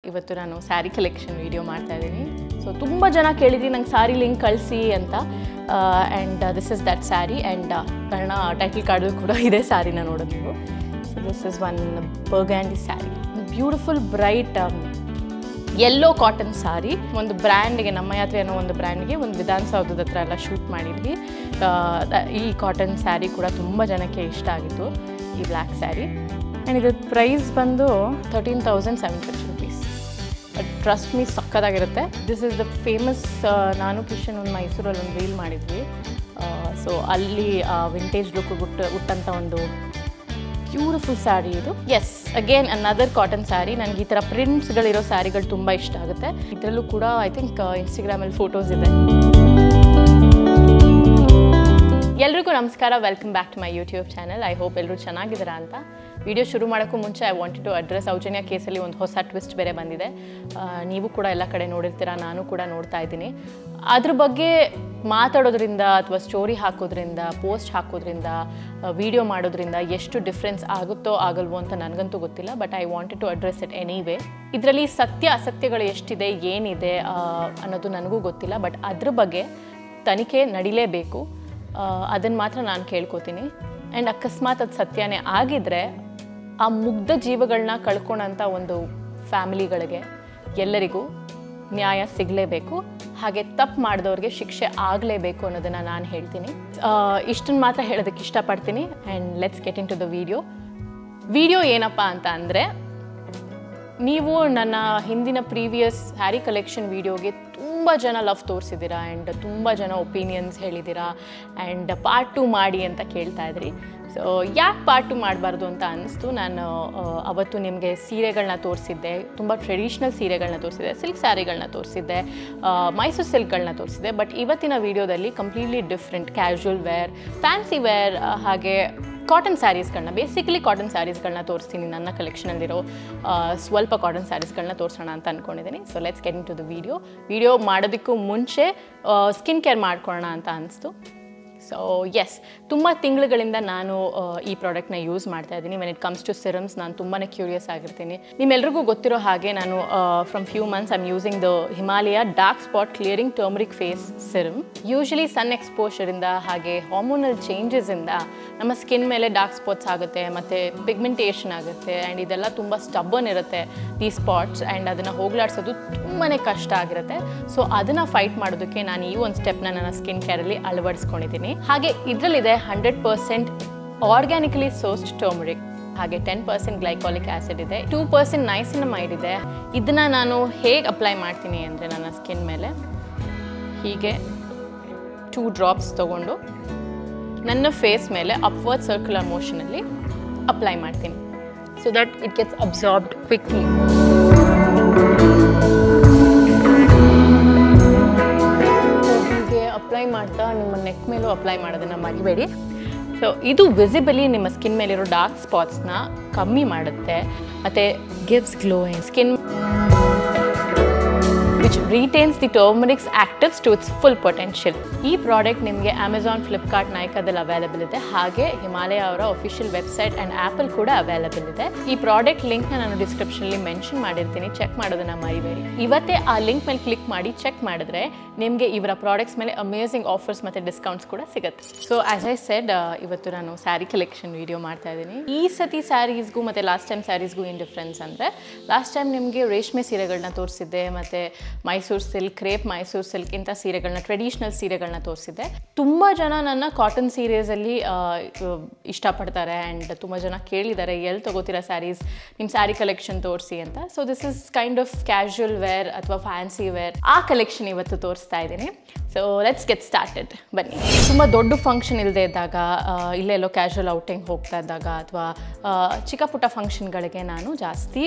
ಇವತ್ತು ನಾನು sari collection video ಮಾಡ್ತಾ ಇದ್ದೀನಿ. ಸೊ ತುಂಬ ಜನ ಕೇಳಿದ್ರಿ ನಂಗೆ ಸ್ಯಾರಿ ಲಿಂಕ್ ಕಳಿಸಿ ಅಂತ. And this is that sari. And Kannada title ಕಾರ್ಡಲ್ಲಿ ಕೂಡ ಇದೇ ಸ್ಯಾರಿನ ನೋಡೋದು ನೀವು. So this is one burgundy sari, beautiful bright yellow cotton sari. ಒಂದು ಬ್ರ್ಯಾಂಡ್ಗೆ, ನಮ್ಮ ಯಾತ್ರೆ ಅನ್ನೋ ಒಂದು ಬ್ರ್ಯಾಂಡ್ಗೆ ಒಂದು ವಿಧಾನಸೌಧದ ಹತ್ರ ಎಲ್ಲ ಶೂಟ್ ಮಾಡಿದ್ವಿ. ಈ ಕಾಟನ್ ಸ್ಯಾರಿ ಕೂಡ ತುಂಬ ಜನಕ್ಕೆ ಇಷ್ಟ ಆಗಿತ್ತು, ಈ ಬ್ಲ್ಯಾಕ್ ಸ್ಯಾರಿ. ಆ್ಯಂಡ್ ಇದ್ರ ಪ್ರೈಸ್ ಬಂದು 13,750 rupees. ಬಟ್ ಟ್ರಸ್ಟ್ ಮೀ, ಸಕ್ಕತ್ತಾಗಿರುತ್ತೆ. ದಿಸ್ ಇಸ್ ದ ಫೇಮಸ್, ನಾನು ಕಿಶನ್ ಒಂದು ಮೈಸೂರಲ್ಲಿ ಒಂದು ರೀಲ್ ಮಾಡಿದ್ವಿ. ಸೊ ಅಲ್ಲಿ ವಿಂಟೇಜ್ ಲುಕ್ ಉಟ್ಟಂಥ ಒಂದು ಬ್ಯೂಟಿಫುಲ್ ಸ್ಯಾರಿ ಇದು. Yes, again another cotton saree. ನನಗೆ ಈ ಥರ ಪ್ರಿಂಟ್ಸ್ಗಳಿರೋ ಸ್ಯಾರಿಗಳು ತುಂಬ ಇಷ್ಟ ಆಗುತ್ತೆ. ಇದರಲ್ಲೂ ಕೂಡ ಐ ಥಿಂಕ್ ಇನ್ಸ್ಟಾಗ್ರಾಮಲ್ಲಿ ಫೋಟೋಸ್ ಇದೆ. ಎಲ್ರಿಗೂ ನಮಸ್ಕಾರ, welcome back to my YouTube channel. I hope ಎಲ್ಲರೂ ಚೆನ್ನಾಗಿದ್ದೀರಾ ಅಂತ. ವಿಡಿಯೋ ಶುರು ಮಾಡೋಕ್ಕೂ ಮುಂಚೆ I wanted to address Sowjanya ಕೇಸಲ್ಲಿ ಒಂದು ಹೊಸ ಟ್ವಿಸ್ಟ್ ಬೇರೆ ಬಂದಿದೆ. ನೀವು ಕೂಡ ಎಲ್ಲ ಕಡೆ ನೋಡಿರ್ತೀರ, ನಾನು ಕೂಡ ನೋಡ್ತಾ ಇದ್ದೀನಿ. ಅದ್ರ ಬಗ್ಗೆ ಮಾತಾಡೋದ್ರಿಂದ ಅಥವಾ ಸ್ಟೋರಿ ಹಾಕೋದ್ರಿಂದ, ಪೋಸ್ಟ್ ಹಾಕೋದ್ರಿಂದ, ವಿಡಿಯೋ ಮಾಡೋದ್ರಿಂದ ಎಷ್ಟು ಡಿಫ್ರೆನ್ಸ್ ಆಗುತ್ತೋ ಆಗಲ್ವೋ ಅಂತ ನನಗಂತೂ ಗೊತ್ತಿಲ್ಲ. But I wanted to address it anyway. ಇದರಲ್ಲಿ ಸತ್ಯ ಅಸತ್ಯಗಳು ಎಷ್ಟಿದೆ, ಏನಿದೆ ಅನ್ನೋದು ನನಗೂ ಗೊತ್ತಿಲ್ಲ. ಬಟ್ ಅದ್ರ ಬಗ್ಗೆ ತನಿಖೆ ನಡಿಲೇಬೇಕು, ಅದನ್ನು ಮಾತ್ರ ನಾನು ಕೇಳ್ಕೊತೀನಿ. ಆ್ಯಂಡ್ ಅಕಸ್ಮಾತ್ ಅದು ಸತ್ಯನೇ ಆಗಿದ್ದರೆ ಆ ಮುಗ್ಧ ಜೀವಗಳನ್ನ ಕಳ್ಕೊಳಂಥ ಒಂದು ಫ್ಯಾಮಿಲಿಗಳಿಗೆ ಎಲ್ಲರಿಗೂ ನ್ಯಾಯ ಸಿಗಲೇಬೇಕು. ಹಾಗೆ ತಪ್ಪು ಮಾಡಿದವ್ರಿಗೆ ಶಿಕ್ಷೆ ಆಗಲೇಬೇಕು ಅನ್ನೋದನ್ನು ನಾನು ಹೇಳ್ತೀನಿ. ಇಷ್ಟನ್ನು ಮಾತ್ರ ಹೇಳೋದಕ್ಕೆ ಇಷ್ಟಪಡ್ತೀನಿ. And let's get into the video ಏನಪ್ಪ ಅಂತ ಅಂದರೆ, ನೀವು ನನ್ನ ಹಿಂದಿನ ಪ್ರೀವಿಯಸ್ ಸ್ಯಾರಿ ಕಲೆಕ್ಷನ್ ವಿಡಿಯೋಗೆ ತುಂಬ ಜನ ಲವ್ ತೋರಿಸಿದ್ದೀರಾ ಆ್ಯಂಡ್ ತುಂಬ ಜನ ಒಪಿನಿಯನ್ಸ್ ಹೇಳಿದ್ದೀರಾ. ಆ್ಯಂಡ್ ಪಾರ್ಟ್ 2 ಮಾಡಿ ಅಂತ ಕೇಳ್ತಾ ಇದ್ರಿ. ಸೊ ಯಾಕೆ ಪಾರ್ಟ್ 2 ಮಾಡಬಾರ್ದು ಅಂತ ಅನ್ನಿಸ್ತು. ನಾನು ಅವತ್ತು ನಿಮಗೆ ಸೀರೆಗಳನ್ನ ತೋರಿಸಿದ್ದೆ, ತುಂಬ ಟ್ರೆಡಿಷ್ನಲ್ ಸೀರೆಗಳನ್ನ ತೋರಿಸಿದ್ದೆ, ಸಿಲ್ಕ್ ಸ್ಯಾರಿಗಳನ್ನ ತೋರಿಸಿದ್ದೆ, ಮೈಸೂರು ಸಿಲ್ಕ್ಗಳನ್ನ ತೋರಿಸಿದ್ದೆ. ಬಟ್ ಇವತ್ತಿನ ವಿಡಿಯೋದಲ್ಲಿ completely different casual wear, fancy wear, ಹಾಗೆ ಕಾಟನ್ ಸ್ಯಾರೀಸ್ಗಳನ್ನ, ಬೇಸಿಕಲಿ ಕಾಟನ್ ಸ್ಯಾರೀಸ್ಗಳನ್ನ ತೋರಿಸ್ತೀನಿ. ನನ್ನ ಕಲೆಕ್ಷನಲ್ಲಿರೋ ಸ್ವಲ್ಪ ಕಾಟನ್ ಸ್ಯಾರೀಸ್ಗಳನ್ನ ತೋರಿಸೋಣ ಅಂತ ಅಂದ್ಕೊಂಡಿದ್ದೀನಿ. So let's get into the video ಮಾಡೋದಕ್ಕೂ ಮುಂಚೆ ಸ್ಕಿನ್ ಕೇರ್ ಮಾಡ್ಕೊಳ್ಳೋಣ ಅಂತ ಅನಿಸ್ತು. ಸೊ ಎಸ್, ತುಂಬ ತಿಂಗಳುಗಳಿಂದ ನಾನು ಈ ಪ್ರಾಡಕ್ಟ್ನ ಯೂಸ್ ಮಾಡ್ತಾ ಇದ್ದೀನಿ. When it comes to serums ನಾನು ತುಂಬಾ ಕ್ಯೂರಿಯಸ್ ಆಗಿರ್ತೀನಿ. ನಿಮ್ಮೆಲ್ರಿಗೂ ಗೊತ್ತಿರೋ ಹಾಗೆ ನಾನು from few months I'm using the Himalaya dark spot clearing turmeric face serum. Usually sun ಎಕ್ಸ್ಪೋಷರಿಂದ ಹಾಗೆ ಹಾರ್ಮೋನಲ್ ಚೇಂಜಸ್ಸಿಂದ ನಮ್ಮ ಸ್ಕಿನ್ ಮೇಲೆ ಡಾರ್ಕ್ ಸ್ಪಾಟ್ಸ್ ಆಗುತ್ತೆ ಮತ್ತು ಪಿಗ್ಮೆಂಟೇಷನ್ ಆಗುತ್ತೆ. ಆ್ಯಂಡ್ ಇದೆಲ್ಲ ತುಂಬ ಸ್ಟಬ್ಬನ್ ಇರುತ್ತೆ ಈ ಸ್ಪಾಟ್ಸ್. ಆ್ಯಂಡ್ ಅದನ್ನು ಹೋಗ್ಲಾಡ್ಸೋದು ತುಂಬಾ ಕಷ್ಟ ಆಗಿರುತ್ತೆ. ಸೊ ಅದನ್ನು ಫೈಟ್ ಮಾಡೋದಕ್ಕೆ ನಾನು ಈ ಒಂದು ಸ್ಟೆಪ್ನ ನನ್ನ ಸ್ಕಿನ್ ಕೇರಲ್ಲಿ ಅಳವಡಿಸ್ಕೊಂಡಿದ್ದೀನಿ. ಹಾಗೆ ಇದರಲ್ಲಿದೆ 100% ಆರ್ಗ್ಯಾನಿಕಲಿ ಸೋರ್ಸ್ಡ್ ಟರ್ಮರಿಕ್, ಹಾಗೆ 10% ಗ್ಲೈಕಾಲಿಕ್ ಆ್ಯಸಿಡ್ ಇದೆ, 2% ನೈಸಿನಮೈಡ್ ಇದೆ. ಇದನ್ನು ನಾನು ಹೇಗೆ ಅಪ್ಲೈ ಮಾಡ್ತೀನಿ ಅಂದರೆ, ನನ್ನ ಸ್ಕಿನ್ ಮೇಲೆ ಹೀಗೆ 2 ಡ್ರಾಪ್ಸ್ ತೊಗೊಂಡು ನನ್ನ ಫೇಸ್ ಮೇಲೆ ಅಪ್ವರ್ಡ್ ಸರ್ಕ್ಯುಲರ್ ಮೋಷನಲ್ಲಿ ಅಪ್ಲೈ ಮಾಡ್ತೀನಿ. So that it gets absorbed quickly. Apply ಮಾಡ್ತಾ ನಿಮ್ಮ ನೆಕ್ ಮೇಲೂ ಅಪ್ಲೈ ಮಾಡೋದನ್ನು ಮರಿಬೇಡಿ. ಸೊ ಇದು ವಿಸಿಬಲಿ ನಿಮ್ಮ ಸ್ಕಿನ್ ಮೇಲಿರೋ ಡಾರ್ಕ್ ಸ್ಪಾಟ್ಸ್ನ ಕಮ್ಮಿ ಮಾಡುತ್ತೆ ಮತ್ತು gives glowing skin which retains the turmeric's actives to its full potential. ಈ ಪ್ರಾಡಕ್ಟ್ ನಿಮಗೆ ಅಮೆಝಾನ್, ಫ್ಲಿಪ್ಕಾರ್ಟ್, ನೈಕಾದಲ್ಲಿ ಅವೈಲೇಬಲ್ ಇದೆ. ಹಾಗೆ ಹಿಮಾಲಯ ಅವರ ಅಫಿಷಿಯಲ್ ವೆಬ್ಸೈಟ್ ಆ್ಯಂಡ್ ಆ್ಯಪಲ್ ಕೂಡ ಅವೈಲೇಬಲ್ ಇದೆ. ಈ ಪ್ರಾಡಕ್ಟ್ ಲಿಂಕ್ನ ನಾನು ಡಿಸ್ಕ್ರಿಪ್ಷನಲ್ಲಿ ಮೆನ್ಷನ್ ಮಾಡಿರ್ತೀನಿ, ಚೆಕ್ ಮಾಡೋದನ್ನು ಮರಿಬೇಡಿ. ಇವತ್ತೇ ಆ ಲಿಂಕ್ ಮೇಲೆ ಕ್ಲಿಕ್ ಮಾಡಿ ಚೆಕ್ ಮಾಡಿದ್ರೆ ನಿಮಗೆ ಇವರ ಪ್ರಾಡಕ್ಟ್ಸ್ ಮೇಲೆ ಅಮೇಝಿಂಗ್ ಆಫರ್ಸ್ ಮತ್ತು ಡಿಸ್ಕೌಂಟ್ಸ್ ಕೂಡ ಸಿಗುತ್ತೆ. ಸೊ ಆ್ಯಸ್ ಐ ಸೆಡ್, ಇವತ್ತು ನಾನು ಸ್ಯಾರಿ ಕಲೆಕ್ಷನ್ ವಿಡಿಯೋ ಮಾಡ್ತಾ ಇದ್ದೀನಿ. ಈ ಸತಿ ಸ್ಯಾರೀಸ್ಗೂ ಮತ್ತು ಲಾಸ್ಟ್ ಟೈಮ್ ಸ್ಯಾರೀಸ್ಗೂ ಏನು ಡಿಫ್ರೆನ್ಸ್ ಅಂದರೆ, ಲಾಸ್ಟ್ ಟೈಮ್ ನಿಮಗೆ ರೇಷ್ಮೆ ಸೀರೆಗಳನ್ನ ತೋರಿಸಿದ್ದೆ ಮತ್ತು Mysuru silk, crepe Mysuru silk ಇಂಥ ಸೀರೆಗಳನ್ನ, ಟ್ರೆಡಿಷ್ನಲ್ ಸೀರೆಗಳನ್ನ ತೋರಿಸಿದ್ದೆ. ತುಂಬ ಜನ ನನ್ನ ಕಾಟನ್ ಸೀರೆಸಲ್ಲಿ ಇಷ್ಟಪಡ್ತಾರೆ ಆ್ಯಂಡ್ ತುಂಬ ಜನ ಕೇಳಿದ್ದಾರೆ ಎಲ್ಲಿ ತೊಗೋತೀರಾ ಸ್ಯಾರೀಸ್, ನಿಮ್ಮ ಸ್ಯಾರಿ ಕಲೆಕ್ಷನ್ ತೋರಿಸಿ ಅಂತ. So this is kind of casual wear ಅಥವಾ ಫ್ಯಾನ್ಸಿ ವೇರ್, ಆ ಕಲೆಕ್ಷನ್ ಇವತ್ತು ತೋರಿಸ್ತಾ ಇದ್ದೀನಿ. So let's get started. ಬನ್ನಿ. ತುಂಬ ದೊಡ್ಡ ಫಂಕ್ಷನ್ ಇಲ್ಲದೆ ಇದ್ದಾಗ, ಇಲ್ಲೆಲ್ಲೋ ಕ್ಯಾಶುವಲ್ ಔಟಿಂಗ್ ಹೋಗ್ತಾ ಇದ್ದಾಗ ಅಥವಾ ಚಿಕ್ಕ ಪುಟ್ಟ ಫಂಕ್ಷನ್ಗಳಿಗೆ ನಾನು ಜಾಸ್ತಿ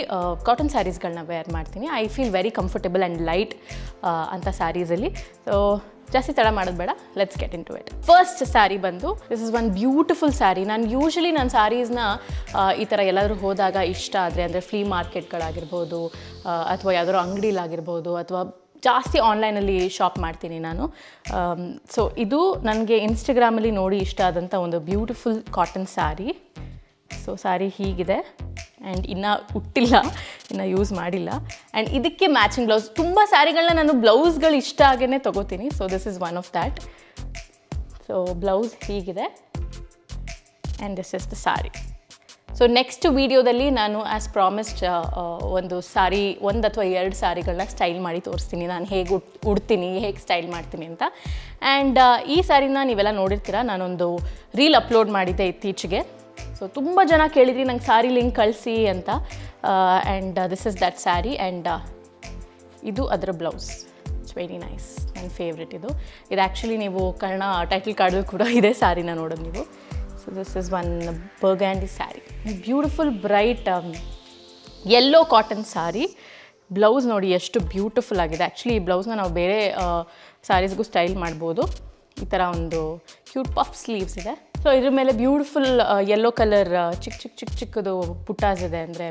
ಕಾಟನ್ ಸ್ಯಾರೀಸ್ಗಳನ್ನ ವೇರ್ ಮಾಡ್ತೀನಿ. I feel very comfortable and light ಅಂಥ ಸ್ಯಾರೀಸಲ್ಲಿ. ಸೊ ಜಾಸ್ತಿ ತಡ ಮಾಡೋದು ಬೇಡ, let's get into it. First sari ಬಂದು, this is one beautiful sari. ನಾನು ಯೂಶಲಿ ನನ್ನ ಸ್ಯಾರೀಸ್ನ ಈ ಥರ ಎಲ್ಲಾದರೂ ಹೋದಾಗ ಇಷ್ಟ ಆದರೆ, ಅಂದರೆ ಫ್ಲೀ ಮಾರ್ಕೆಟ್ಗಳಾಗಿರ್ಬೋದು ಅಥವಾ ಯಾವುದಾದ್ರು ಅಂಗಡಿಲಾಗಿರ್ಬೋದು ಅಥವಾ ಜಾಸ್ತಿ ಆನ್ಲೈನಲ್ಲಿ ಶಾಪ್ ಮಾಡ್ತೀನಿ ನಾನು. ಸೊ ಇದು ನನಗೆ ಇನ್ಸ್ಟಾಗ್ರಾಮಲ್ಲಿ ನೋಡಿ ಇಷ್ಟ ಆದಂಥ ಒಂದು beautiful cotton sari. So sari ಹೀಗಿದೆ ಆ್ಯಂಡ್ ಇನ್ನೂ ಹುಟ್ಟಿಲ್ಲ, ಇನ್ನೂ ಯೂಸ್ ಮಾಡಿಲ್ಲ. ಆ್ಯಂಡ್ ಇದಕ್ಕೆ ಮ್ಯಾಚಿಂಗ್ ಬ್ಲೌಸ್. ತುಂಬ ಸ್ಯಾರಿಗಳನ್ನ ನಾನು ಬ್ಲೌಸ್ಗಳು ಇಷ್ಟ ಆಗೇ ತೊಗೋತೀನಿ. So this is one of that. So blouse ಹೀಗಿದೆ and this is the sari. So next ವೀಡಿಯೋದಲ್ಲಿ ನಾನು ಆ್ಯಸ್ ಪ್ರಾಮಿಸ್ಡ್ ಒಂದು ಸಾರಿ, 1 ಅಥವಾ 2 ಸಾರಿಗಳನ್ನ ಸ್ಟೈಲ್ ಮಾಡಿ ತೋರಿಸ್ತೀನಿ, ನಾನು ಹೇಗೆ ಉಡ್ತೀನಿ, ಹೇಗೆ ಸ್ಟೈಲ್ ಮಾಡ್ತೀನಿ ಅಂತ. ಆ್ಯಂಡ್ ಈ ಸಾರಿನ ನೀವೆಲ್ಲ ನೋಡಿರ್ತೀರ, ನಾನೊಂದು ರೀಲ್ ಅಪ್ಲೋಡ್ ಮಾಡಿದ್ದೆ ಇತ್ತೀಚೆಗೆ. ಸೊ ತುಂಬ ಜನ ಕೇಳಿದ್ರಿ ನಂಗೆ ಸಾರಿ ಲಿಂಕ್ ಕಳಿಸಿ ಅಂತ. And this is that sari. And ಇದು ಅದರ ಬ್ಲೌಸ್. ಇಟ್ಸ್ ವೆರಿ ನೈಸ್, ನನ್ನ ಫೇವ್ರೆಟ್ ಇದು. ಆ್ಯಕ್ಚುಲಿ ನೀವು ಕನ್ನಡ ಟೈಟಲ್ ಕಾರ್ಡಲ್ಲಿ ಕೂಡ ಇದೇ ಸ್ಯಾರಿನ ನೋಡೋದು ನೀವು. So this is one burgundy saree. Beautiful bright yellow cotton saree. Blouse ನೋಡಿ ಎಷ್ಟು ಬ್ಯೂಟಿಫುಲ್ ಆಗಿದೆ. ಆ್ಯಕ್ಚುಲಿ ಈ ಬ್ಲೌಸ್ನ ನಾವು ಬೇರೆ ಸ್ಯಾರೀಸ್ಗೂ ಸ್ಟೈಲ್ ಮಾಡ್ಬೋದು. ಈ ಥರ ಒಂದು ಕ್ಯೂಟ್ ಪಫ್ ಸ್ಲೀವ್ಸ್ ಇದೆ. ಸೊ ಇದ್ರ ಮೇಲೆ ಬ್ಯೂಟಿಫುಲ್ ಯೆಲ್ಲೋ ಕಲರ್ ಚಿಕ್ಕದು ಪುಟ್ಟಾಸ್ ಇದೆ, ಅಂದರೆ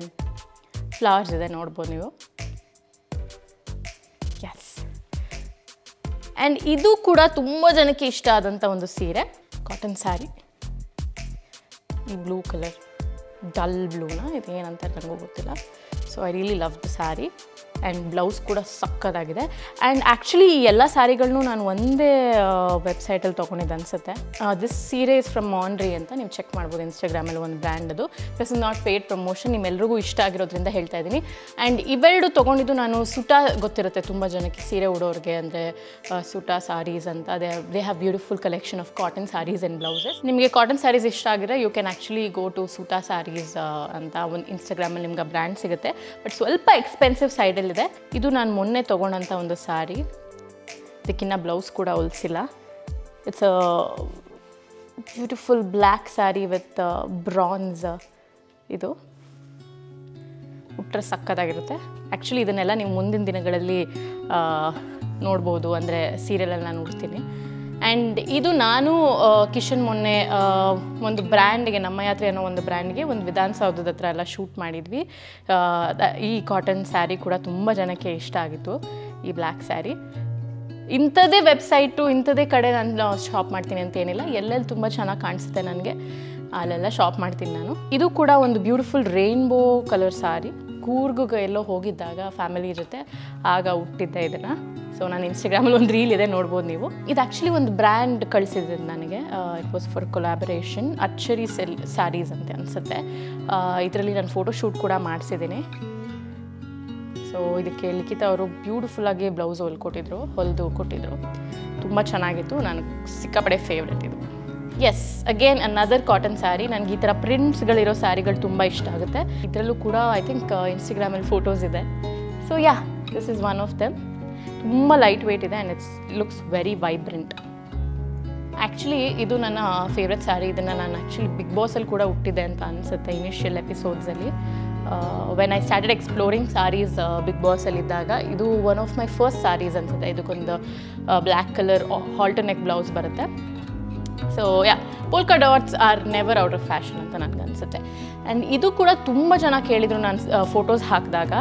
ಫ್ಲವರ್ಸ್ ಇದೆ, ನೋಡ್ಬೋದು ನೀವು. ಎಸ್. ಆ್ಯಂಡ್ ಇದು ಕೂಡ ತುಂಬ ಜನಕ್ಕೆ ಇಷ್ಟ ಆದಂಥ ಒಂದು ಸೀರೆ, ಕಾಟನ್ ಸ್ಯಾರಿ. ಈ ಬ್ಲೂ ಕಲರ್, ಡಲ್ ಬ್ಲೂನ, ಇದು ಏನಂತ ನನಗೂ ಗೊತ್ತಿಲ್ಲ. So I really love the sari. And blouse ಕೂಡ ಸಕ್ಕತ್ತಾಗಿದೆ. ಆ್ಯಂಡ್ ಆ್ಯಕ್ಚುಲಿ ಈ ಎಲ್ಲ ಸ್ಯಾರಿಗಳನ್ನೂ ನಾನು ಒಂದೇ ವೆಬ್ಸೈಟಲ್ಲಿ ತೊಗೊಂಡಿದ್ದು ಅನಿಸುತ್ತೆ. ದಿಸ್ ಸೀರೆ ಇಸ್ ಫ್ರಮ್ ಮಾನ್ರಿ ಅಂತ ನೀವು ಚೆಕ್ ಮಾಡ್ಬೋದು ಇನ್ಸ್ಟಾಗ್ರಾಮಲ್ಲಿ, ಒಂದು ಬ್ರ್ಯಾಂಡ್ ಅದು. This is not paid promotion, ನಿಮ್ಮೆಲ್ರಿಗೂ ಇಷ್ಟ ಆಗಿರೋದ್ರಿಂದ ಹೇಳ್ತಾ ಇದ್ದೀನಿ. ಆ್ಯಂಡ್ ಇವೆರಡು ತೊಗೊಂಡಿದ್ದು ನಾನು ಸುಟಾ, ಗೊತ್ತಿರುತ್ತೆ ತುಂಬ ಜನಕ್ಕೆ ಸೀರೆ ಉಡೋರಿಗೆ, ಅಂದರೆ ಸುಟಾ ಸಾರೀಸ್ ಅಂತ. They have beautiful collection of cotton saris and blouses. ನಿಮಗೆ ಕಾಟನ್ ಸ್ಯಾರೀಸ್ ಇಷ್ಟ ಆಗಿದ್ರೆ you can actually go to Suta saris ಅಂತ ಒಂದು ಇನ್ಸ್ಟಾಗ್ರಾಮಲ್ಲಿ ನಿಮ್ಗೆ ಬ್ರ್ಯಾಂಡ್ ಸಿಗುತ್ತೆ. ಬಟ್ ಸ್ವಲ್ಪ ಎಕ್ಸ್ಪೆನ್ಸಿವ್ ಸೈಡಲ್ಲಿ ಇದೆ. ಇದು ನಾನು ಮೊನ್ನೆ ತೊಗೊಂಡಂಥ ಒಂದು ಸ್ಯಾರಿ. ಇದಕ್ಕಿನ್ನ ಬ್ಲೌಸ್ ಕೂಡ ಹೊಲಿಸಿಲ್ಲ. It's a beautiful black sari with ಬ್ರಾನ್ಸ್. ಇದು ಉಟ್ರೆ ಸಕ್ಕತ್ತಾಗಿರುತ್ತೆ. ಆ್ಯಕ್ಚುಲಿ ಇದನ್ನೆಲ್ಲ ನೀವು ಮುಂದಿನ ದಿನಗಳಲ್ಲಿ ನೋಡ್ಬೋದು, ಅಂದರೆ ಸೀರಿಯಲಲ್ಲಿ ನಾನು ನೋಡ್ತೀನಿ. ಆ್ಯಂಡ್ ಇದು ನಾನು ಕಿಶನ್ ಮೊನ್ನೆ ಒಂದು ಬ್ರ್ಯಾಂಡ್ಗೆ, ನಮ್ಮ ಯಾತ್ರೆ ಅನ್ನೋ ಒಂದು ಬ್ರ್ಯಾಂಡ್ಗೆ ಒಂದು ವಿಧಾನಸೌಧದ ಹತ್ರ ಎಲ್ಲ ಶೂಟ್ ಮಾಡಿದ್ವಿ. ಈ ಕಾಟನ್ ಸ್ಯಾರಿ ಕೂಡ ತುಂಬ ಜನಕ್ಕೆ ಇಷ್ಟ ಆಗಿತ್ತು, ಈ ಬ್ಲ್ಯಾಕ್ ಸ್ಯಾರಿ. ಇಂಥದ್ದೇ ವೆಬ್ಸೈಟು, ಇಂಥದ್ದೇ ಕಡೆ ನಾನು ಶಾಪ್ ಮಾಡ್ತೀನಿ ಅಂತ ಏನಿಲ್ಲ, ಎಲ್ಲೆಲ್ಲಿ ತುಂಬ ಚೆನ್ನಾಗಿ ಕಾಣಿಸುತ್ತೆ ನನಗೆ ಅಲ್ಲೆಲ್ಲ ಶಾಪ್ ಮಾಡ್ತೀನಿ ನಾನು. ಇದು ಕೂಡ ಒಂದು ಬ್ಯೂಟಿಫುಲ್ ರೈನ್ಬೋ ಕಲರ್ ಸ್ಯಾರಿ. ಕೂರ್ಗ್ಗೆ ಎಲ್ಲೋ ಹೋಗಿದ್ದಾಗ ಫ್ಯಾಮಿಲಿ ಜೊತೆ ಆಗ ಹುಟ್ಟಿದ್ದೆ ಇದನ್ನು. ಸೊ ನಾನು ಇನ್ಸ್ಟಾಗ್ರಾಮಲ್ಲಿ ಒಂದು ರೀಲ್ ಇದೆ, ನೋಡ್ಬೋದು ನೀವು. ಇದು ಆ್ಯಕ್ಚುಲಿ ಒಂದು ಬ್ರ್ಯಾಂಡ್ ಕಳಿಸಿದ್ದು ನನಗೆ. ಇಟ್ ವಾಸ್ ಫಾರ್ ಕೊಲಾಬರೇಷನ್, ಅಚ್ಚರಿ ಸ್ಯಾರೀಸ್ ಅಂತ ಅನಿಸುತ್ತೆ. ಇದರಲ್ಲಿ ನಾನು ಫೋಟೋ ಶೂಟ್ ಕೂಡ ಮಾಡಿಸಿದ್ದೀನಿ. ಸೊ ಇದಕ್ಕೆ ಲಿಖಿತ ಅವರು ಬ್ಯೂಟಿಫುಲ್ಲಾಗಿ ಬ್ಲೌಸ್ ಹೊಲಿದು ಕೊಟ್ಟಿದ್ರು. ತುಂಬ ಚೆನ್ನಾಗಿತ್ತು, ನನಗೆ ಸಿಕ್ಕಾಪಡೆ ಫೇವ್ರೆಟ್ ಇದು. Yes, again another cotton saree. ನನಗೆ ಈ ಥರ ಪ್ರಿಂಟ್ಸ್ಗಳಿರೋ ಸ್ಯಾರಿಗಳು ತುಂಬ ಇಷ್ಟ ಆಗುತ್ತೆ. ಇದರಲ್ಲೂ ಕೂಡ ಐ ಥಿಂಕ್ ಇನ್ಸ್ಟಾಗ್ರಾಮಲ್ಲಿ ಫೋಟೋಸ್ ಇದೆ. So yeah, this is one of them. ತುಂಬ ಲೈಟ್ ವೆಯ್ಟ್ ಇದೆ and it's looks very vibrant. Actually ಇದು ನನ್ನ ಫೇವ್ರೆಟ್ ಸ್ಯಾರಿ. ಇದನ್ನು ನಾನು ಆ್ಯಕ್ಚುಲಿ ಬಿಗ್ ಬಾಸಲ್ಲಿ ಕೂಡ ಹುಟ್ಟಿದೆ ಅಂತ ಅನಿಸುತ್ತೆ, ಇನಿಷಿಯಲ್ ಎಪಿಸೋಡ್ಸಲ್ಲಿ. When I started exploring sarees Bigg ಬಾಸಲ್ಲಿದ್ದಾಗ ಇದು one of my first sarees ಅನಿಸುತ್ತೆ. ಇದಕ್ಕೊಂದು black colour halter neck blouse ಬರುತ್ತೆ. So yeah, polka dots are never out of fashion ಅಂತ ನನಗೆ ಅನಿಸುತ್ತೆ. ಆ್ಯಂಡ್ ಇದು ಕೂಡ ತುಂಬ ಜನ ಕೇಳಿದರು ನಾನು ಫೋಟೋಸ್ ಹಾಕಿದಾಗ.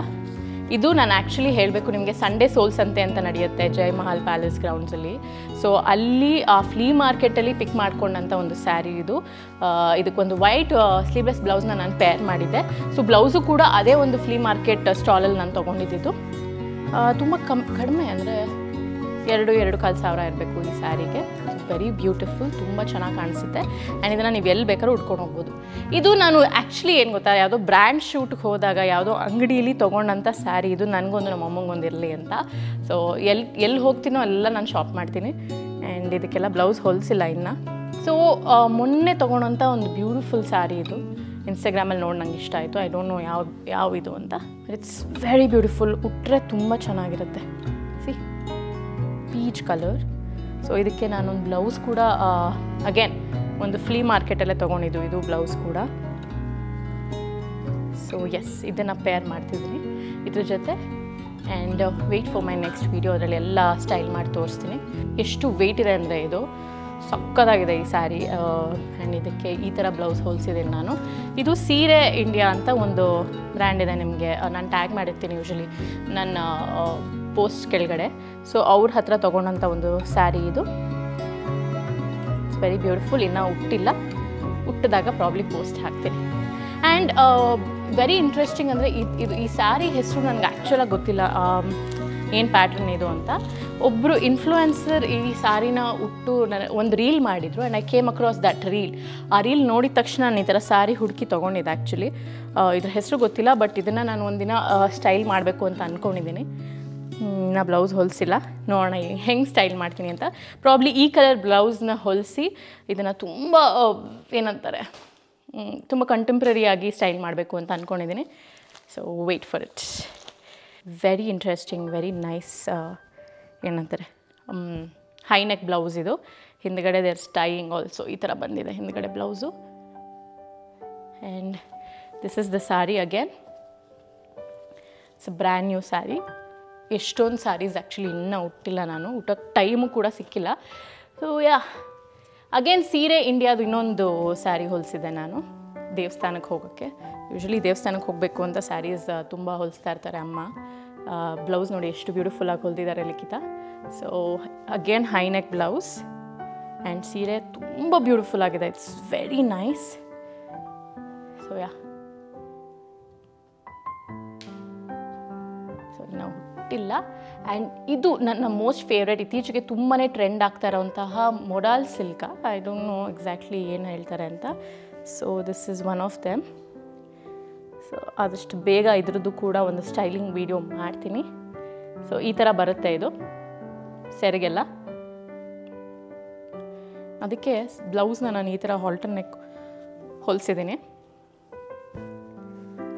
ಇದು ನಾನು ಆ್ಯಕ್ಚುಲಿ ಹೇಳಬೇಕು ನಿಮಗೆ, ಸಂಡೇ ಸೋಲ್ ಸಂತೆ ಅಂತ ನಡೆಯುತ್ತೆ ಜೈ ಮಹಲ್ ಪ್ಯಾಲೇಸ್ ಗ್ರೌಂಡ್ಸಲ್ಲಿ. ಸೊ ಅಲ್ಲಿ ಆ ಫ್ಲೀ ಮಾರ್ಕೆಟಲ್ಲಿ ಪಿಕ್ ಮಾಡ್ಕೊಂಡಂಥ ಒಂದು ಸ್ಯಾರಿ ಇದು. ಇದಕ್ಕೊಂದು ವೈಟ್ ಸ್ಲೀವ್ಲೆಸ್ ಬ್ಲೌಸ್ನ ನಾನು ಪೇರ್ ಮಾಡಿದ್ದೆ. ಸೊ ಬ್ಲೌಸು ಕೂಡ ಅದೇ ಒಂದು ಫ್ಲೀ ಮಾರ್ಕೆಟ್ ಸ್ಟಾಲಲ್ಲಿ ನಾನು ತೊಗೊಂಡಿದ್ದು. ತುಂಬ ಕಡಿಮೆ, ಅಂದರೆ 2,500 ಇರಬೇಕು ಈ ಸ್ಯಾರಿಗೆ. ವೆರಿ ಬ್ಯೂಟಿಫುಲ್, ತುಂಬ ಚೆನ್ನಾಗಿ ಕಾಣಿಸುತ್ತೆ. ಆ್ಯಂಡ್ ಇದನ್ನು ನೀವು ಎಲ್ಲಿ ಬೇಕಾದ್ರೂ ಉಟ್ಕೊಂಡು ಹೋಗ್ಬೋದು. ಇದು ನಾನು ಆ್ಯಕ್ಚುಲಿ ಏನು ಗೊತ್ತಾ, ಯಾವುದೋ ಬ್ರ್ಯಾಂಡ್ ಶೂಟ್ಗೆ ಹೋದಾಗ ಯಾವುದೋ ಅಂಗಡಿಯಲ್ಲಿ ತೊಗೊಂಡಂಥ ಸ್ಯಾರಿ ಇದು. ನನಗೊಂದು ನಮ್ಮ ಅಮ್ಮಂಗೊಂದು ಇರಲಿ ಅಂತ. ಸೊ ಎಲ್ಲಿ ಹೋಗ್ತೀನೋ ಅಲ್ಲೆಲ್ಲ ನಾನು ಶಾಪ್ ಮಾಡ್ತೀನಿ. ಆ್ಯಂಡ್ ಇದಕ್ಕೆಲ್ಲ ಬ್ಲೌಸ್ ಹೊಲಿಸಿಲ್ಲ ಇನ್ನು. ಸೊ ಮೊನ್ನೆ ತೊಗೊಳೋಂಥ ಒಂದು ಬ್ಯೂಟಿಫುಲ್ ಸ್ಯಾರಿ ಇದು. ಇನ್ಸ್ಟಾಗ್ರಾಮಲ್ಲಿ ನೋಡಿ ನಂಗೆ ಇಷ್ಟ ಆಯಿತು. ಐ ಡೋಂಟ್ ನೋ ಯಾವ ಇದು ಅಂತ. It's very beautiful. ಉಟ್ರೆ ತುಂಬ ಚೆನ್ನಾಗಿರುತ್ತೆ. C, peach colour. ಸೊ ಇದಕ್ಕೆ ನಾನೊಂದು ಬ್ಲೌಸ್ ಕೂಡ ಅಗೇನ್ ಒಂದು ಫ್ಲೀ ಮಾರ್ಕೆಟಲ್ಲೇ ತೊಗೊಂಡಿದ್ದು ಇದು ಬ್ಲೌಸ್ ಕೂಡ. ಸೊ ಎಸ್, ಇದನ್ನು ಪೇರ್ ಮಾಡ್ತಿದ್ದೀನಿ ಇದ್ರ ಜೊತೆ. And wait for my next video, ಅದರಲ್ಲಿ ಎಲ್ಲ ಸ್ಟೈಲ್ ಮಾಡಿ ತೋರಿಸ್ತೀನಿ. ಎಷ್ಟು ವೆಯ್ಟ್ ಇದೆ ಅಂದರೆ ಇದು ಸಕ್ಕತ್ತಾಗಿದೆ ಈ ಸ್ಯಾರಿ. ಆ್ಯಂಡ್ ಇದಕ್ಕೆ ಈ ಥರ ಬ್ಲೌಸ್ ಹೊಲಿಸಿದ್ದೀನಿ ನಾನು. ಇದು ಸೀರೆ ಇಂಡಿಯಾ ಅಂತ ಒಂದು ಬ್ರ್ಯಾಂಡ್ ಇದೆ, ನಿಮಗೆ ನಾನು ಟ್ಯಾಗ್ ಮಾಡಿರ್ತೀನಿ ಯೂಶಲಿ ನನ್ನ ಪೋಸ್ಟ್ ಕೆಳಗಡೆ. ಸೊ ಅವ್ರ ಹತ್ರ ತೊಗೊಂಡಂಥ ಒಂದು ಸ್ಯಾರಿ ಇದು. It's very beautiful. ಇನ್ನೂ ಹುಟ್ಟಿಲ್ಲ, ಹುಟ್ಟಿದಾಗ ಪ್ರಾಬ್ಲಿ ಪೋಸ್ಟ್ ಹಾಕ್ತೀನಿ. ಆ್ಯಂಡ್ ವೆರಿ ಇಂಟ್ರೆಸ್ಟಿಂಗ್ ಅಂದರೆ ಇದು ಈ ಸ್ಯಾರಿ ಹೆಸರು ನನಗೆ ಆ್ಯಕ್ಚುಲಾಗಿ ಗೊತ್ತಿಲ್ಲ ಏನು ಪ್ಯಾಟ್ರನ್ ಇದು ಅಂತ. ಒಬ್ಬರು ಇನ್ಫ್ಲೂಯೆನ್ಸರ್ ಈ ಸ್ಯಾರಿನ ಉಟ್ಟು ಒಂದು ರೀಲ್ ಮಾಡಿದರು and I came across that reel. ಆ ರೀಲ್ ನೋಡಿದ ತಕ್ಷಣ ನಾನು ಈ ಥರ ಸ್ಯಾರಿ ಹುಡುಕಿ ತೊಗೊಂಡಿದ್ದೆ. ಆ್ಯಕ್ಚುಲಿ ಇದ್ರ ಹೆಸರು ಗೊತ್ತಿಲ್ಲ, ಬಟ್ ಇದನ್ನು ನಾನು ಒಂದಿನ ಸ್ಟೈಲ್ ಮಾಡಬೇಕು ಅಂತ ಅಂದ್ಕೊಂಡಿದ್ದೀನಿ. ನಾ ಬ್ಲೌಸ್ ಹೊಲಿಸಿಲ್ಲ, ನೋಡೋಣ ಹೆಂಗೆ ಸ್ಟೈಲ್ ಮಾಡ್ತೀನಿ ಅಂತ. ಪ್ರಾಬ್ಲಿ ಈ ಕಲರ್ ಬ್ಲೌಸ್ನ ಹೊಲಿಸಿ ಇದನ್ನು ತುಂಬ ಏನಂತಾರೆ ತುಂಬ ಕಂಟೆಂಪ್ರರಿಯಾಗಿ ಸ್ಟೈಲ್ ಮಾಡಬೇಕು ಅಂತ ಅಂದ್ಕೊಂಡಿದ್ದೀನಿ. So wait for it. Very interesting, very nice ಏನಂತಾರೆ ಹೈ ನೆಕ್ ಬ್ಲೌಸ್ ಇದು. ಹಿಂದ್ಗಡೆ ದೇರ್ ಸ್ಟೈಯಿಂಗ್ ಆಲ್ಸೋ ಈ ಥರ ಬಂದಿದೆ ಹಿಂದ್ಗಡೆ blouse. And this is the sari again. It's a brand new sari. ಎಷ್ಟೊಂದು ಸ್ಯಾರೀಸ್ ಆ್ಯಕ್ಚುಲಿ ಇನ್ನೂ ಉಟ್ಟಿಲ್ಲ ನಾನು, ಊಟಕ್ಕೆ ಟೈಮು ಕೂಡ ಸಿಕ್ಕಿಲ್ಲ. ಸೊ ಅಗೇನ್ ಸೀರೆ ಇಂಡಿಯಾದು ಇನ್ನೊಂದು ಸ್ಯಾರಿ ಹೊಲಿಸಿದೆ ನಾನು ದೇವಸ್ಥಾನಕ್ಕೆ ಹೋಗೋಕ್ಕೆ. ಯೂಶ್ವಲಿ ದೇವಸ್ಥಾನಕ್ಕೆ ಹೋಗಬೇಕು ಅಂತ ಸ್ಯಾರೀಸ್ ತುಂಬ ಹೊಲಿಸ್ತಾ ಇರ್ತಾರೆ ಅಮ್ಮ. ಬ್ಲೌಸ್ ನೋಡಿ ಎಷ್ಟು ಬ್ಯೂಟಿಫುಲ್ಲಾಗಿ ಹೊಲಿದಿದ್ದಾರೆ ಲಿಖಿತ. So again high neck blouse and ಸೀರೆ ತುಂಬ ಬ್ಯೂಟಿಫುಲ್ ಆಗಿದೆ. It's very nice. ಸೊ ಇನ್ನೂ ಹುಟ್ಟಿಲ್ಲ. ಆ್ಯಂಡ್ ಇದು ನನ್ನ ಮೋಸ್ಟ್ ಫೇವ್ರೇಟ್, ಇತ್ತೀಚೆಗೆ ತುಂಬಾ ಟ್ರೆಂಡ್ ಆಗ್ತಾ ಇರೋಂತಹ modal silk. I don't know exactly ಏನು ಹೇಳ್ತಾರೆ ಅಂತ. So this is one of them. So ಆದಷ್ಟು ಬೇಗ ಇದ್ರದ್ದು ಕೂಡ ಒಂದು ಸ್ಟೈಲಿಂಗ್ ವಿಡಿಯೋ ಮಾಡ್ತೀನಿ. ಸೊ ಈ ಥರ ಬರುತ್ತೆ ಇದು ಸೆರೆಗೆಲ್ಲ. ಅದಕ್ಕೆ ಬ್ಲೌಸ್ನ ನಾನು ಈ ಥರ ಹಾಲ್ಟರ್ ನೆಕ್ ಹೊಲಿಸಿದ್ದೀನಿ.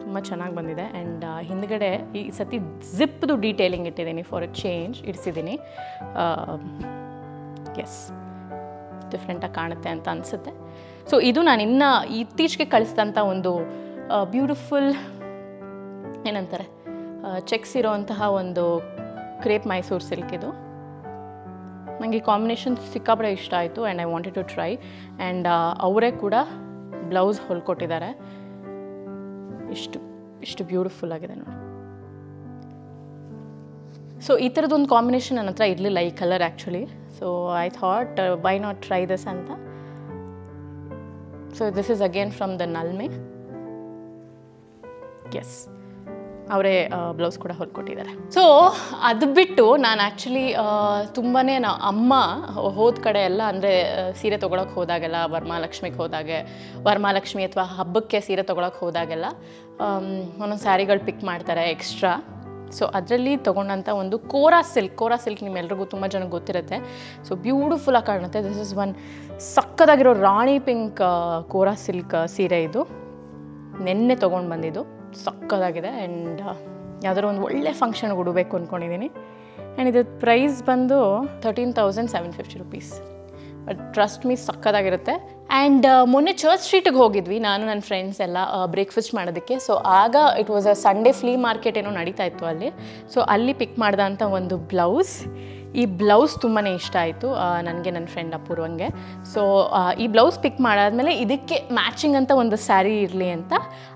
ತುಂಬ ಚೆನ್ನಾಗಿ ಬಂದಿದೆ. ಆ್ಯಂಡ್ ಹಿಂದ್ಗಡೆ ಈ ಸತಿ ಜಿಪ್ದು ಡೀಟೇಲಿಂಗ್ ಇಟ್ಟಿದ್ದೀನಿ ಫಾರ್ ಅ ಚೇಂಜ್ ಇಡಿಸಿದ್ದೀನಿ. ಎಸ್, ಡಿಫ್ರೆಂಟಾಗಿ ಕಾಣುತ್ತೆ ಅಂತ ಅನಿಸುತ್ತೆ. ಸೊ ಇದು ನಾನು ಇನ್ನು ಇತ್ತೀಚೆಗೆ ಕಳಿಸಿದಂಥ ಒಂದು ಬ್ಯೂಟಿಫುಲ್ ಏನಂತಾರೆ ಚೆಕ್ಸ್ ಇರೋವಂತಹ ಒಂದು ಕ್ರೇಪ್ ಮೈಸೂರು ಸಿಲ್ಕ್ ಇದು. ನನಗೆ ಈ ಕಾಂಬಿನೇಷನ್ ಸಿಕ್ಕಾಪಟ್ಟೆ ಇಷ್ಟ ಆಯಿತು and I wanted to try. And ಅವರೇ ಕೂಡ ಬ್ಲೌಸ್ ಹೊಲ್ಕೊಟ್ಟಿದ್ದಾರೆ. ಇಷ್ಟು ಬ್ಯೂಟಿಫುಲ್ ಆಗಿದೆ ನೋಡಿ. ಸೊ ಈ ಥರದೊಂದು ಕಾಂಬಿನೇಷನ್ ನನ್ನ ಹತ್ರ ಇರಲಿಲ್ಲ ಈ colour actually. So I thought why not try this ಅಂತ. So this is again from the Nalme. Yes, ಅವರೇ ಬ್ಲೌಸ್ ಕೂಡ ಹೊಲ್ಕೊಟ್ಟಿದ್ದಾರೆ. ಸೊ ಅದು ಬಿಟ್ಟು ನಾನು ಆ್ಯಕ್ಚುಲಿ ತುಂಬಾ ಅಮ್ಮ ಹೋದ ಕಡೆ ಎಲ್ಲ ಅಂದರೆ ಸೀರೆ ತೊಗೊಳಕ್ಕೆ ಹೋದಾಗೆಲ್ಲ, ವರಮಹಾಲಕ್ಷ್ಮಿಗೆ ಹೋದಾಗೆ, ವರಮಹಾಲಕ್ಷ್ಮಿ ಅಥವಾ ಹಬ್ಬಕ್ಕೆ ಸೀರೆ ತೊಗೊಳಕ್ಕೆ ಹೋದಾಗೆಲ್ಲ ಒಂದೊಂದು ಸ್ಯಾರಿಗಳು ಪಿಕ್ ಮಾಡ್ತಾರೆ ಎಕ್ಸ್ಟ್ರಾ. ಸೊ ಅದರಲ್ಲಿ ತೊಗೊಂಡಂಥ ಒಂದು ಕೋರಾ ಸಿಲ್ಕ್ ನಿಮ್ಮೆಲ್ರಿಗೂ ತುಂಬ ಜನಕ್ಕೆ ಗೊತ್ತಿರುತ್ತೆ. ಸೊ ಬ್ಯೂಟಿಫುಲ್ಲಾಗಿ ಕಾಣುತ್ತೆ. ದಿಸ್ ಇಸ್ ಒನ್ ಸಕ್ಕದಾಗಿರೋ ರಾಣಿ ಪಿಂಕ್ ಕೋರಾ ಸಿಲ್ಕ್ ಸೀರೆ. ಇದು ನೆನ್ನೆ ತೊಗೊಂಡು ಬಂದಿದ್ದು, ಸಕ್ಕದಾಗಿದೆ. ಆ್ಯಂಡ್ ಯಾವುದಾದ್ರು ಒಂದು ಒಳ್ಳೆ ಫಂಕ್ಷನ್ಗೆ ಉಡಬೇಕು ಅಂದ್ಕೊಂಡಿದ್ದೀನಿ. ಆ್ಯಂಡ್ ಇದ್ರ ಪ್ರೈಸ್ ಬಂದು 13,750 rupees. ಬಟ್ ಟ್ರಸ್ಟ್ ಮೀ ಸಕ್ಕದಾಗಿರುತ್ತೆ. ಆ್ಯಂಡ್ ಮೊನ್ನೆ ಚರ್ಚ್ ಸ್ಟ್ರೀಟಿಗೆ ಹೋಗಿದ್ವಿ ನಾನು ನನ್ನ ಫ್ರೆಂಡ್ಸ್ ಎಲ್ಲ ಬ್ರೇಕ್ಫಾಸ್ಟ್ ಮಾಡೋದಕ್ಕೆ. ಸೊ ಆಗ it was a Sunday flea market ಏನೋ ನಡೀತಾ ಇತ್ತು ಅಲ್ಲಿ. ಸೊ ಅಲ್ಲಿ ಪಿಕ್ ಮಾಡಿದಂಥ ಒಂದು ಬ್ಲೌಸ್. ಈ ಬ್ಲೌಸ್ ತುಂಬಾ ಇಷ್ಟ ಆಯಿತು ನನಗೆ, ನನ್ನ ಫ್ರೆಂಡ್ ಅಪೂರ್ವಂಗೆ. ಸೊ ಈ ಬ್ಲೌಸ್ ಪಿಕ್ ಮಾಡಾದ್ಮೇಲೆ ಇದಕ್ಕೆ ಮ್ಯಾಚಿಂಗ್ ಅಂತ ಒಂದು ಸ್ಯಾರಿ ಇರಲಿ ಅಂತ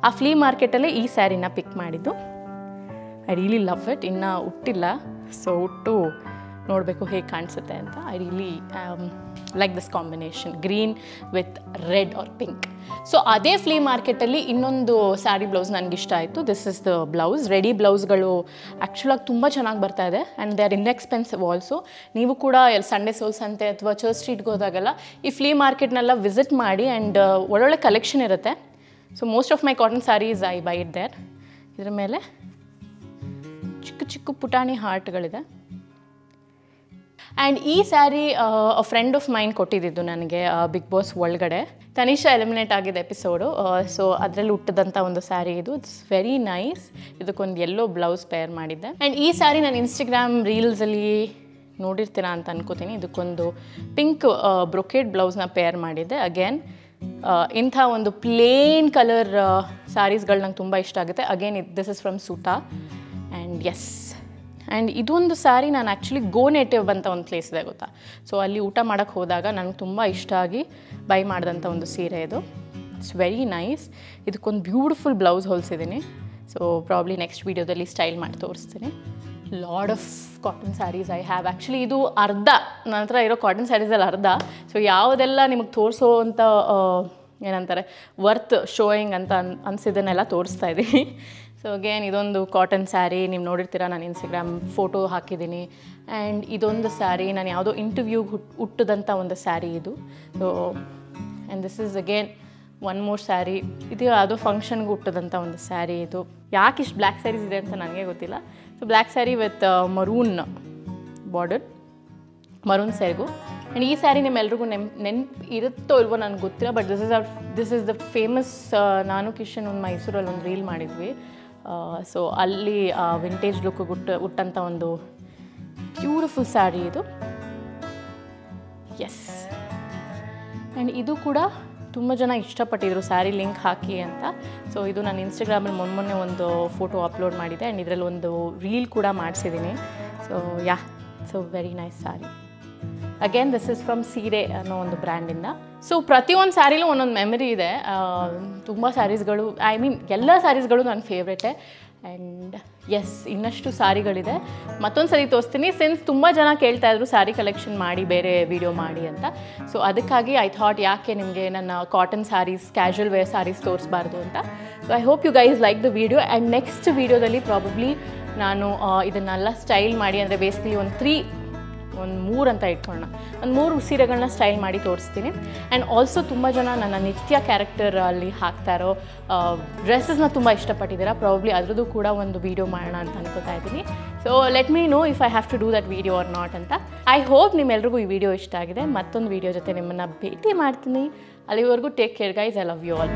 ಆ ಫ್ಲೀ ಮಾರ್ಕೆಟಲ್ಲೇ ಈ ಸ್ಯಾರಿನ ಪಿಕ್ ಮಾಡಿದ್ದು. I really love it. ಇನ್ನೂ ಉಟ್ಟಿಲ್ಲ, ಸೊ ಉಟ್ಟು ನೋಡಬೇಕು ಹೇಗೆ ಕಾಣಿಸುತ್ತೆ ಅಂತ. I really like this combination, green with red or pink. So ಅದೇ ಫ್ಲೀ ಮಾರ್ಕೆಟಲ್ಲಿ ಇನ್ನೊಂದು ಸ್ಯಾರಿ ಬ್ಲೌಸ್ ನನಗೆ ಇಷ್ಟ ಆಯಿತು. This is the blouse. Ready ಬ್ಲೌಸ್ಗಳು ಆ್ಯಕ್ಚುಲಾಗಿ ತುಂಬ ಚೆನ್ನಾಗಿ ಬರ್ತಾ ಇದೆ and they are inexpensive also. ನೀವು ಕೂಡ ಸಂಡೇ ಸೋಲ್ಸ್ ಅಂತೆ ಅಥವಾ ಚರ್ಚ್ ಸ್ಟ್ರೀಟ್ಗೆ ಹೋದಾಗೆಲ್ಲ ಈ ಫ್ಲೀ ಮಾರ್ಕೆಟ್ನೆಲ್ಲ ವಿಸಿಟ್ ಮಾಡಿ. ಆ್ಯಂಡ್ ಒಳ್ಳೊಳ್ಳೆ ಕಲೆಕ್ಷನ್ ಇರುತ್ತೆ. So most of my cotton saris I buy it there. ಇದ್ರ ಮೇಲೆ ಚಿಕ್ಕ ಚಿಕ್ಕ ಪುಟಾಣಿ ಹಾರ್ಟ್ಗಳಿದೆ. ಆ್ಯಂಡ್ ಈ ಸ್ಯಾರಿ ಫ್ರೆಂಡ್ ಆಫ್ ಮೈನ್ ಕೊಟ್ಟಿದ್ದು ನನಗೆ ಬಿಗ್ ಬಾಸ್ ಒಳಗಡೆ. ತನಿಷಾ ಎಲಿಮಿನೇಟ್ ಆಗಿದ್ದ ಎಪಿಸೋಡು. ಸೊ ಅದರಲ್ಲಿ ಹುಟ್ಟಿದಂಥ ಒಂದು ಸ್ಯಾರಿ ಇದು. It's very nice. ಇದಕ್ಕೊಂದು ಯೆಲ್ಲೋ ಬ್ಲೌಸ್ ಪೇರ್ ಮಾಡಿದ್ದೆ. ಆ್ಯಂಡ್ ಈ ಸ್ಯಾರಿ ನಾನು ಇನ್ಸ್ಟಾಗ್ರಾಮ್ ರೀಲ್ಸಲ್ಲಿ ನೋಡಿರ್ತೀರಾ ಅಂತ ಅನ್ಕೋತೀನಿ. ಇದಕ್ಕೊಂದು ಪಿಂಕ್ ಬ್ರೊಕೇಡ್ ಬ್ಲೌಸ್ನ ಪೇರ್ ಮಾಡಿದ್ದೆ. ಅಗೇನ್ ಇಂಥ ಒಂದು ಪ್ಲೇನ್ ಕಲರ್ ಸ್ಯಾರೀಸ್ಗಳು ನಂಗೆ ತುಂಬ ಇಷ್ಟ ಆಗುತ್ತೆ. Again this is from Suta. And yes, and ಇದೊಂದು ಸ್ಯಾರಿ ನಾನು ಆ್ಯಕ್ಚುಲಿ ಗೋ ನೇಟಿವ್ ಅಂತ ಒಂದು ಪ್ಲೇಸ್ ಇದೆ ಗೊತ್ತಾ. ಸೊ ಅಲ್ಲಿ ಊಟ ಮಾಡೋಕ್ಕೆ ಹೋದಾಗ ನನಗೆ ತುಂಬ ಇಷ್ಟ ಆಗಿ ಬೈ ಮಾಡಿದಂಥ ಒಂದು ಸೀರೆ ಇದು. It's very nice. ಇದಕ್ಕೊಂದು ಬ್ಯೂಟಿಫುಲ್ ಬ್ಲೌಸ್ ಹೊಲಿಸಿದ್ದೀನಿ. ಸೊ ಪ್ರಾಬ್ಲಿ ನೆಕ್ಸ್ಟ್ ವೀಡಿಯೋದಲ್ಲಿ ಸ್ಟೈಲ್ ಮಾಡಿ ತೋರಿಸ್ತೀನಿ. Load of cotton saris I have. Actually ಇದು ಅರ್ಧ ನನ್ನ ಹತ್ರ ಇರೋ ಕಾಟನ್ ಸ್ಯಾರೀಸಲ್ಲಿ ಅರ್ಧ. ಸೊ ಯಾವುದೆಲ್ಲ ನಿಮಗೆ ತೋರಿಸೋ ಅಂತ ಏನಂತಾರೆ ವರ್ತ್ ಶೋಯಿಂಗ್ ಅಂತ ಅನಿಸಿದ್ದನ್ನೆಲ್ಲ ತೋರಿಸ್ತಾ ಇದ್ದೀನಿ. ಸೊ ಅಗೇನ್ ಇದೊಂದು ಕಾಟನ್ ಸ್ಯಾರಿ, ನೀವು ನೋಡಿರ್ತೀರ, ನಾನು ಇನ್ಸ್ಟಾಗ್ರಾಮ್ ಫೋಟೋ ಹಾಕಿದ್ದೀನಿ. ಆ್ಯಂಡ್ ಇದೊಂದು ಸ್ಯಾರಿ ನಾನು ಯಾವುದೋ ಇಂಟರ್ವ್ಯೂಗೆ ಹುಟ್ಟಿದಂಥ ಒಂದು ಸ್ಯಾರಿ ಇದು. So and this is again one more sari. ಇದು ಯಾವುದೋ ಫಂಕ್ಷನ್ಗೆ ಹುಟ್ಟಿದಂಥ ಒಂದು ಸ್ಯಾರಿ ಇದು. ಯಾಕೆ ಇಷ್ಟು ಬ್ಲ್ಯಾಕ್ ಸ್ಯಾರೀಸ್ ಇದೆ ಅಂತ ನನಗೆ ಗೊತ್ತಿಲ್ಲ. So black sari with maroon border, maroon ಸ್ಯಾರಿಗೂ. ಆ್ಯಂಡ್ ಈ ಸ್ಯಾರಿ ನಿಮ್ಮೆಲ್ರಿಗೂ ನೆನಪು ಇರುತ್ತೋ ಇಲ್ವೋ ನನಗೆ ಗೊತ್ತಿಲ್ಲ, but this is the famous ನಾನು ಕಿಶನ್ ಒಂದು ಮೈಸೂರಲ್ಲಿ ಒಂದು ರೀಲ್ ಮಾಡಿದ್ವಿ. ಸೊ ಅಲ್ಲಿ ವಿಂಟೇಜ್ ಲುಕ್ ಹುಟ್ಟಂಥ ಒಂದು ಬ್ಯೂಟಿಫುಲ್ ಸ್ಯಾರಿ ಇದು. ಎಸ್, ಆ್ಯಂಡ್ ಇದು ಕೂಡ ತುಂಬ ಜನ ಇಷ್ಟಪಟ್ಟಿದ್ರು ಸ್ಯಾರಿ ಲಿಂಕ್ ಹಾಕಿ ಅಂತ. ಸೊ ಇದು ನಾನು ಇನ್ಸ್ಟಾಗ್ರಾಮಲ್ಲಿ ಮೊನ್ನೆ ಒಂದು ಫೋಟೋ ಅಪ್ಲೋಡ್ ಮಾಡಿದ್ದೆ ಆ್ಯಂಡ್ ಇದರಲ್ಲಿ ಒಂದು ರೀಲ್ ಕೂಡ ಮಾಡಿಸಿದ್ದೀನಿ. So yeah, so very nice saree. Again this is from ಸೀರೆ ಅನ್ನೋ ಒಂದು ಬ್ರ್ಯಾಂಡಿಂದ. ಸೊ ಪ್ರತಿಯೊಂದು ಸ್ಯಾರಿಲೂ ಒಂದೊಂದು ಮೆಮರಿ ಇದೆ. ತುಂಬ ಸ್ಯಾರೀಸ್ಗಳು, ಐ ಮೀನ್ ಎಲ್ಲ ಸ್ಯಾರೀಸ್ಗಳು ನನ್ನ ಫೇವ್ರೇಟೆ. ಆ್ಯಂಡ್ ಎಸ್, ಇನ್ನಷ್ಟು ಸ್ಯಾರಿಗಳಿದೆ, ಮತ್ತೊಂದು ಸರಿ ತೋರಿಸ್ತೀನಿ. ಸಿನ್ಸ್ ತುಂಬ ಜನ ಕೇಳ್ತಾಯಿದ್ರು ಸ್ಯಾರಿ ಕಲೆಕ್ಷನ್ ಮಾಡಿ, ಬೇರೆ ವಿಡಿಯೋ ಮಾಡಿ ಅಂತ. ಸೊ ಅದಕ್ಕಾಗಿ ಐ ಥಾಟ್ ಯಾಕೆ ನಿಮಗೆ ನನ್ನ cotton sarees, casual wear sarees ತೋರಿಸ್ಬಾರ್ದು ಅಂತ. So I hope you guys like the video. And next ವೀಡಿಯೋದಲ್ಲಿ ಪ್ರಾಬಬ್ಲಿ ನಾನು ಇದನ್ನೆಲ್ಲ ಸ್ಟೈಲ್ ಮಾಡಿ, ಅಂದರೆ ಬೇಸಿಕಲಿ ಒಂದು 3 ಅಂತ ಇಟ್ಕೊಳ್ಳೋಣ, ಒಂದು 3 ಸೀರೆಗಳನ್ನ ಸ್ಟೈಲ್ ಮಾಡಿ ತೋರಿಸ್ತೀನಿ. ಆ್ಯಂಡ್ ಆಲ್ಸೋ ತುಂಬ ಜನ ನನ್ನ ನಿತ್ಯ ಕ್ಯಾರೆಕ್ಟರ್ ಅಲ್ಲಿ ಹಾಕ್ತಾ ಇರೋ ಡ್ರೆಸ್ಸಸ್ನ ತುಂಬ ಇಷ್ಟಪಟ್ಟಿದ್ದೀರಾ. ಪ್ರಾಬಬ್ಲಿ ಅದರದ್ದು ಕೂಡ ಒಂದು ವೀಡಿಯೋ ಮಾಡೋಣ ಅಂತ ಅನ್ಕೋತಾ ಇದ್ದೀನಿ. So let me know if I have to do that video or not ಅಂತ. ಐ ಹೋಪ್ ನಿಮ್ಮೆಲ್ರಿಗೂ ಈ ವಿಡಿಯೋ ಇಷ್ಟ ಆಗಿದೆ. ಮತ್ತೊಂದು ವೀಡಿಯೋ ಜೊತೆ ನಿಮ್ಮನ್ನು ಭೇಟಿ ಮಾಡ್ತೀನಿ. ಅಲ್ಲಿವರೆಗೂ take care guys. I love you all.